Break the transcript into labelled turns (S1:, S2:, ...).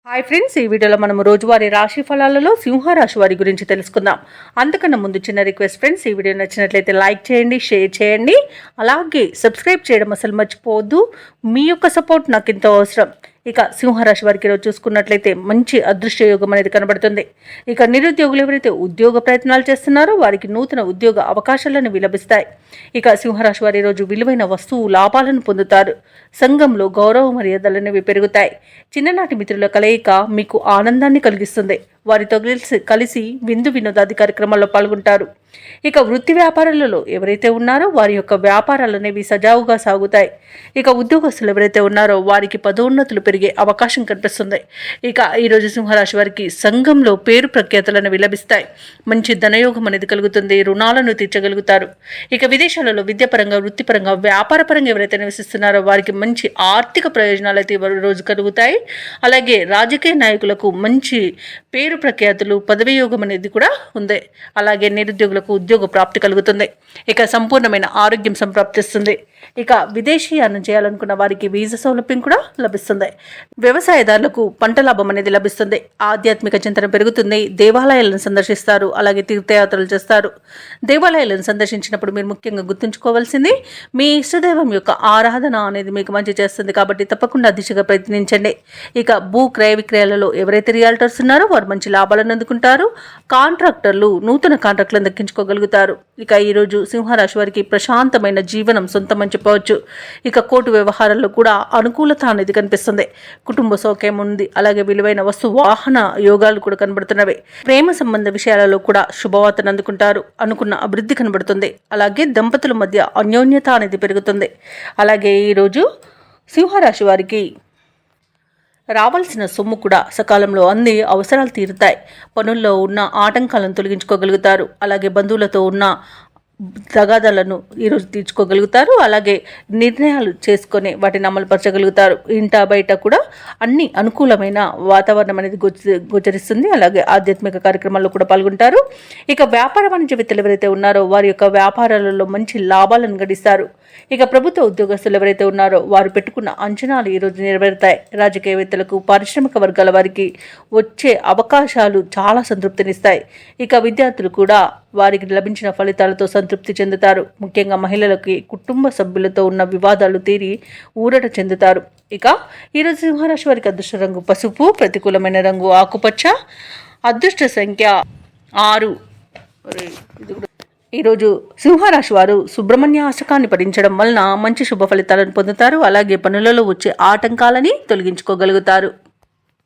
S1: Hi friends, ఈ వీడియోలో మనం రోజువారీ రాశి ఫలాలలో సింహరాశి వారి గురించి తెలుసుకుందాం. అంతకన్నా ముందు చిన్న రిక్వెస్ట్ ఫ్రెండ్స్, ఈ వీడియో నచ్చినట్లయితే లైక్ చేయండి, షేర్ చేయండి, అలాగే సబ్స్క్రైబ్ చేయడం అసలు మర్చిపోవద్దు. మీ యొక్క సపోర్ట్ నాకు ఎంతో అవసరం. ఇక సింహరాశి వారికి ఈరోజు చూసుకున్నట్లయితే మంచి అదృష్ట యోగం అనేది కనబడుతుంది. ఇక నిరుద్యోగులు ఎవరైతే ఉద్యోగ ప్రయత్నాలు చేస్తున్నారో వారికి నూతన ఉద్యోగ అవకాశాలను విలభిస్తాయి. ఇక సింహరాశి వారి ఈరోజు విలువైన వస్తువు లాభాలను పొందుతారు. సంఘంలో గౌరవ మర్యాదలనేవి పెరుగుతాయి. చిన్ననాటి మిత్రుల కలయిక మీకు ఆనందాన్ని కలిగిస్తుంది. వారితో కలిసి విందు వినోదాది కార్యక్రమాల్లో పాల్గొంటారు. ఇక వృత్తి వ్యాపారాలలో ఎవరైతే ఉన్నారో వారి యొక్క వ్యాపారాలు అనేవి సజావుగా సాగుతాయి. ఇక ఉద్యోగస్తులు ఎవరైతే ఉన్నారో వారికి పదోన్నతులు పెరిగే అవకాశం కనిపిస్తుంది. ఇక ఈరోజు సింహరాశి వారికి సంఘంలో పేరు ప్రఖ్యాతులను విలభిస్తాయి. మంచి ధనయోగం అనేది కలుగుతుంది. రుణాలను తీర్చగలుగుతారు. ఇక విదేశాలలో విద్యాపరంగా, వృత్తిపరంగా, వ్యాపారపరంగా ఎవరైతే నివసిస్తున్నారో వారికి మంచి ఆర్థిక ప్రయోజనాలు అయితే రోజు కలుగుతాయి. అలాగే రాజకీయ నాయకులకు మంచి పేరు ప్రఖ్యాతులు, పదవి యోగం అనేది కూడా ఉంది. అలాగే నిరుద్యోగులకు ఉద్యోగ ప్రాప్తి కలుగుతుంది. ఇక సంపూర్ణమైన ఆరోగ్యం సంప్రాప్తిస్తుంది. ఇక విదేశీయానం చేయాలనుకున్న వారికి వీసా సౌలభ్యం కూడా లభిస్తుంది. వ్యవసాయదారులకు పంట లాభం అనేది లభిస్తుంది. ఆధ్యాత్మిక చింతన పెరుగుతుంది. దేవాలయాలను సందర్శిస్తారు. అలాగే తీర్థయాత్రలు చేస్తారు. దేవాలయాలను సందర్శించినప్పుడు మీరు ముఖ్యంగా గుర్తుంచుకోవాల్సింది మీ ఇష్టదైవం యొక్క ఆరాధన అనేది మీకు మంచి చేస్తుంది. కాబట్టి తప్పకుండా దిశగా ప్రయత్నించండి. ఇక భూ క్రయ విక్రయాలలో ఎవరైతే రియాల్టర్స్ ఉన్నారో వారు మంచి లాభాలను అందుకుంటారు. కాంట్రాక్టర్లు నూతన కాంట్రాక్టులను దక్కించుకోగలుగుతారు. ఇక ఈరోజు సింహరాశి వారికి ప్రశాంతమైన జీవనం సొంతమని చెప్పవచ్చు. ఇక కోర్టు వ్యవహారాల్లో కూడా అనుకూలత అనేది కనిపిస్తుంది. కుటుంబ సౌఖ్యం ఉంది. అలాగే విలువైన వస్తు వాహన యోగాలు కూడా కనబడుతున్నవి. ప్రేమ సంబంధ విషయాలలో కూడా శుభవార్తను అందుకుంటారు. అనుకున్న అభివృద్ధి కనబడుతుంది. అలాగే దంపతుల మధ్య అన్యోన్యత అనేది పెరుగుతుంది. అలాగే ఈరోజు సింహరాశి వారికి రావాల్సిన సొమ్ము కూడా సకాలంలో అంది అవసరాలు తీరుతాయి. పనుల్లో ఉన్న ఆటంకాలను తొలగించుకోగలుగుతారు. అలాగే బంధువులతో ఉన్న తగాదాలను ఈరోజు తీర్చుకోగలుగుతారు. అలాగే నిర్ణయాలు చేసుకొని వాటిని అమలుపరచగలుగుతారు. ఇంట బయట కూడా అన్ని అనుకూలమైన వాతావరణం అనేది గోచరిస్తుంది. అలాగే ఆధ్యాత్మిక కార్యక్రమాల్లో కూడా పాల్గొంటారు. ఇక వ్యాపార వాణిజ్యవేత్తలు ఎవరైతే ఉన్నారో వారి యొక్క వ్యాపారాలలో మంచి లాభాలను గడిస్తారు. ఇక ప్రభుత్వ ఉద్యోగస్తులు ఎవరైతే ఉన్నారో వారు పెట్టుకున్న అంచనాలు ఈరోజు నెరవేరుతాయి. రాజకీయవేత్తలకు, పారిశ్రామిక వర్గాల వారికి వచ్చే అవకాశాలు చాలా సంతృప్తినిస్తాయి. ఇక విద్యార్థులు కూడా వారికి లభించిన ఫలితాలతో సంతృప్తి చెందుతారు. ముఖ్యంగా మహిళలకి కుటుంబ సభ్యులతో ఉన్న వివాదాలు తీరి ఊరట చెందుతారు. ఇక ఈరోజు సింహరాశి వారికి అదృష్ట రంగు పసుపు, ప్రతికూలమైన రంగు ఆకుపచ్చ, అదృష్ట సంఖ్య 6. ఈరోజు సింహరాశి వారు సుబ్రహ్మణ్య అష్టకాన్ని పఠించడం వలన మంచి శుభ ఫలితాలను పొందుతారు. అలాగే పనులలో వచ్చే ఆటంకాలని తొలగించుకోగలుగుతారు.